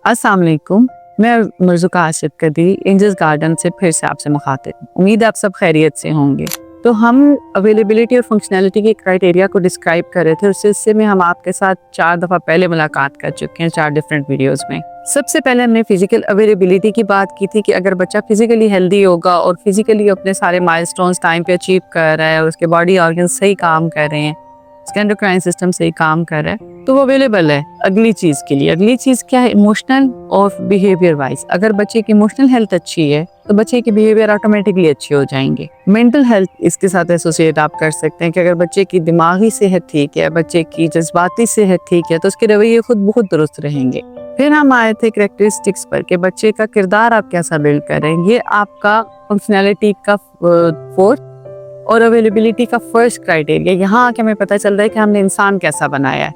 अस्सलाम वालेकुम। मैं मर्ज़ुका आसिफ कदरी एंजल्स गार्डन से फिर से आपसे मुखातिब हूँ। उम्मीद है आप सब खैरियत से होंगे। तो हम अवेलेबिलिटी और फंक्शनैलिटी के क्राइटेरिया को डिस्क्राइब कर रहे थे। उस सिलसिले में हम आपके साथ 4 दफ़ा पहले मुलाकात कर चुके हैं 4 डिफरेंट वीडियोस में। सबसे पहले हमने फिजिकल अवेलेबिलिटी की बात की थी कि अगर बच्चा फिजिकली हेल्दी होगा और फिजिकली अपने सारे माइलस्टोन्स टाइम पे अचीव कर रहा है और उसके बॉडी ऑर्गन सही काम कर रहे हैं, उसका एंडोक्राइन सिस्टम सही काम कर रहा है, तो वो अवेलेबल है अगली चीज़ के लिए। अगली चीज़ क्या है? इमोशनल और बिहेवियर वाइज। अगर बच्चे की इमोशनल हेल्थ अच्छी है तो बच्चे की बिहेवियर ऑटोमेटिकली अच्छे हो जाएंगे। मेंटल हेल्थ इसके साथ एसोसिएट आप कर सकते हैं कि अगर बच्चे की दिमागी सेहत ठीक है, बच्चे की जज्बाती सेहत ठीक है, तो उसके रवैये खुद बहुत दुरुस्त रहेंगे। फिर हम आए थे कैरेक्टरिस्टिक्स पर कि बच्चे का किरदार आप कैसा बिल्ड कर रहे हैं। ये आपका फंक्शनैलिटी का फोर्थ और अवेलेबिलिटी का फर्स्ट क्राइटेरिया। यहाँ आके हमें पता चल रहा है कि हमने इंसान कैसा बनाया है,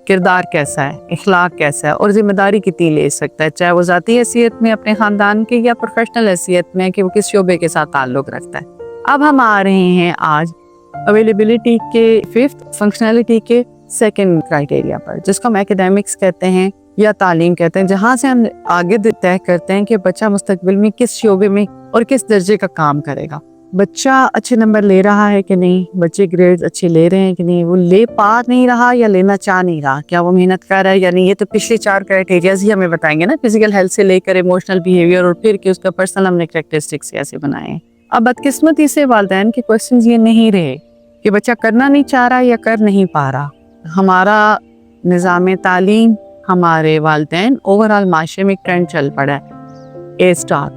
किरदार कैसा है, इखलाक कैसा है और जिम्मेदारी कितनी ले सकता है, चाहे वो ज़ाती हैसियत में अपने ख़ानदान की या प्रोफेशनल हैसियत में कि वो किस शोबे के साथ ताल्लुक़ रखता है। अब हम आ रहे हैं आज अवेलेबिलिटी के फिफ्थ, फंक्शनैलिटी के सेकंड क्राइटेरिया पर, जिसको हम एकेडमिक्स कहते हैं या तालीम कहते हैं, जहाँ से हम आगे तय करते हैं कि बच्चा मुस्तकबिल में किस शोबे में और किस दर्जे का काम करेगा। बच्चा अच्छे नंबर ले रहा है कि नहीं, बच्चे ग्रेड्स अच्छे ले रहे हैं कि नहीं, वो ले पा नहीं रहा या लेना चाह नहीं रहा, क्या वो मेहनत कर रहा है या नहीं। ये तो पिछले 4 क्राइटेरियाज ही हमें बताएंगे ना, फिजिकल हेल्थ से लेकर इमोशनल बिहेवियर और फिर कि उसका पर्सनल हमने कैरेक्टरिस्टिक्स कैसे बनाए हैं। अब बदकिस्मती से वालिदैन के क्वेश्चंस ये नहीं रहे कि बच्चा करना नहीं चाह रहा या कर नहीं पा रहा। हमारा निज़ाम तालीम, हमारे वालिदैन, ओवरऑल माशरे में एक ट्रेंड चल पड़ा है A स्टार,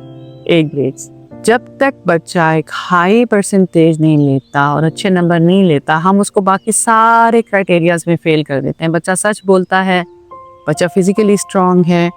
A ग्रेड्स। जब तक बच्चा एक हाई परसेंटेज नहीं लेता और अच्छे नंबर नहीं लेता, हम उसको बाकी सारे क्राइटेरियाज में फेल कर देते हैं। बच्चा सच बोलता है, बच्चा फिजिकली स्ट्रांग है,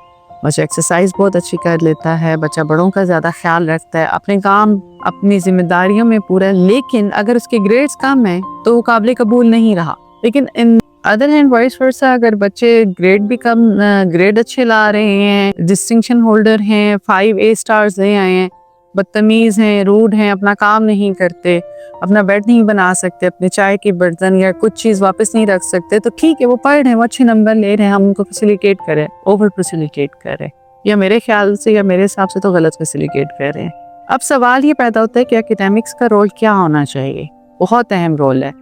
बच्चा एक्सरसाइज बहुत अच्छी कर लेता है, बच्चा बड़ों का ज़्यादा ख्याल रखता है, अपने काम अपनी जिम्मेदारियों में पूरा, लेकिन अगर उसके ग्रेड्स कम हैं तो वो काबिल कबूल नहीं रहा। लेकिन in other hand vice versa, अगर बच्चे ग्रेड भी कम, ग्रेड अच्छे ला रहे हैं, डिस्टिंक्शन होल्डर हैं, 5 A स्टार्स ले आए हैं, बदतमीज़ हैं, रूड हैं, अपना काम नहीं करते, अपना बेड नहीं बना सकते, अपने चाय की बर्तन या कुछ चीज़ वापस नहीं रख सकते, तो ठीक है, वो पढ़ रहे हैं, वो अच्छे नंबर ले रहे हैं, हम उनको फैसिलिटेट करें, ओवर फैसिलिटेट करें, या मेरे ख्याल से या मेरे हिसाब से तो गलत फैसिलिटेट कर रहे हैं। अब सवाल ये पैदा होता है कि एकेडमिक्स का रोल क्या होना चाहिए। बहुत अहम रोल है।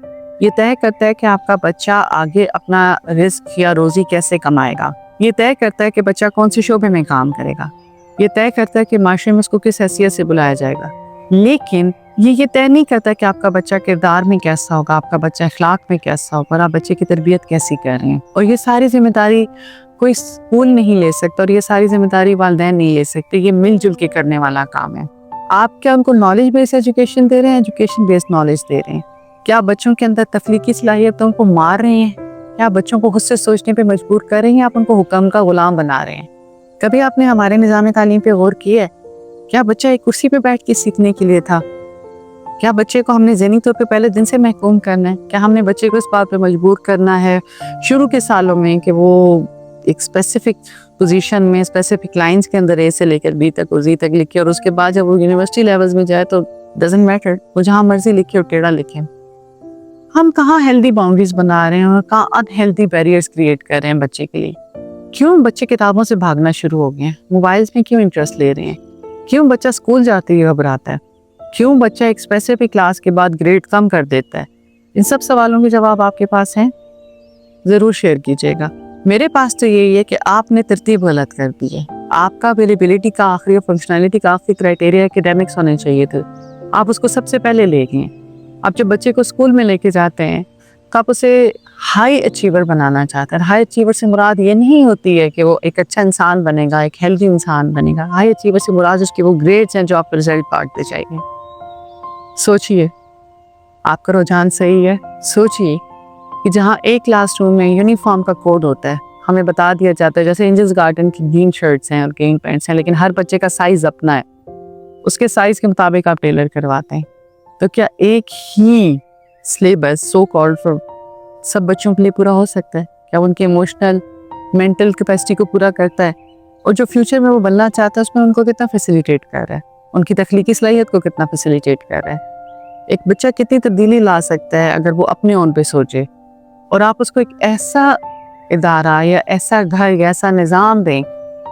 ये तय करता है कि आपका बच्चा आगे अपना रिस्क या रोज़ी कैसे कमाएगा। ये तय करता है कि बच्चा कौन से शोबे में काम करेगा। ये तय करता है कि माशरे में उसको किस हैसियत से बुलाया जाएगा। लेकिन ये तय नहीं करता कि आपका बच्चा किरदार में कैसा होगा, आपका बच्चा अखलाक में कैसा होगा और आप बच्चे की तरबियत कैसी कर रहे हैं। और ये सारी जिम्मेदारी कोई स्कूल नहीं ले सकता और ये सारी जिम्मेदारी वालिदैन नहीं ले सकते। ये मिलजुल के करने वाला काम है। आप क्या उनको नॉलेज बेस्ड एजुकेशन दे रहे हैं, एजुकेशन बेस्ड नॉलेज दे रहे हैं? क्या बच्चों के अंदर तख्लीकी सलाहियतों को मार रहे हैं? क्या बच्चों को खुद से सोचने पे मजबूर कर रहे हैं? आप उनको हुक्म का गुलाम बना रहे हैं? कभी आपने हमारे निज़ाम तालीम पे गौर किया है? क्या बच्चा एक कुर्सी पे बैठ के सीखने के लिए था? क्या बच्चे को हमने ज़हनी तौर पे पहले दिन से महकूम करना है? क्या हमने बच्चे को इस बात पे मजबूर करना है शुरू के सालों में कि वो एक स्पेसिफिक पोजीशन में, स्पेसिफिक लाइंस के अंदर A से लेकर B तक और Z तक लिखे, और उसके बाद जब वो यूनिवर्सिटी लेवल्स में जाए तो डजंट मैटर, वो जहाँ मर्जी लिखे और टेढ़ा लिखे। हम कहाँ हेल्दी बाउंड्रीज बना रहे हैं और कहाँ अनहेल्दी बैरियर्स क्रिएट कर रहे हैं बच्चे के लिए। क्यों बच्चे किताबों से भागना शुरू हो गए हैं? मोबाइल्स में क्यों इंटरेस्ट ले रहे हैं? क्यों बच्चा स्कूल जाते ही घबराता है? क्यों बच्चा एक स्पेसिफिक क्लास के बाद ग्रेड कम कर देता है? इन सब सवालों के जवाब आपके पास हैं? ज़रूर शेयर कीजिएगा। मेरे पास तो यही है कि आपने तरतीब गलत कर दी है। आपका अवेलेबिलिटी का आखिरी और फंक्शनैलिटी का आखिरी क्राइटेरिया एकेडमिक्स होने चाहिए थे, आप उसको सबसे पहले ले गए। आप जब बच्चे को स्कूल में लेके जाते हैं तो आप उसे हाई अचीवर बनाना चाहते हैं। हाई अचीवर से मुराद ये नहीं होती है कि वो एक अच्छा इंसान बनेगा, एक हेल्दी इंसान बनेगा। हाई अचीवर से मुराद उसके वो ग्रेड्स हैं जो आप रिजल्ट बांटते जाएंगे। सोचिए, आपका रुझान सही है। सोचिए कि जहाँ एक क्लासरूम में यूनिफॉर्म का कोड होता है, हमें बता दिया जाता है, जैसे एंजल्स गार्डन की ग्रीन शर्ट्स हैं और ग्रीन पैंट्स हैं, लेकिन हर बच्चे का साइज़ अपना है, उसके साइज़ के मुताबिक आप टेलर करवाते हैं। तो क्या एक ही सिलेबस सो कॉल्ड फॉर सब बच्चों के लिए पूरा हो सकता है? क्या उनके इमोशनल मेंटल कैपेसिटी को पूरा करता है? और जो फ्यूचर में वो बनना चाहता है उसमें उनको कितना फैसिलिटेट कर रहा है? उनकी तख्लीकी सलाहियत को कितना फैसिलिटेट कर रहा है? एक बच्चा कितनी तब्दीली ला सकता है अगर वो अपने ओन पे सोचे, और आप उसको एक ऐसा इदारा या ऐसा घर या ऐसा निज़ाम दें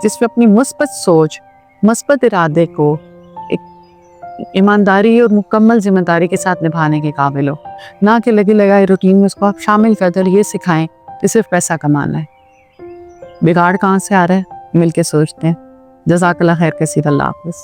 جس میں اپنی مثبت سوچ، مثبت ارادے کو ایک ایمانداری اور مکمل ذمہ داری کے ساتھ نبھانے کے قابل ہو، نہ کہ لگی لگائی روٹین میں اس کو آپ شامل کر دیں، یہ سکھائیں کہ صرف پیسہ کمانا ہے۔ بگاڑ کہاں سے آ رہا ہے؟ مل کے سوچتے ہیں۔ جزاک اللہ خیر کثیر، اللہ حافظ۔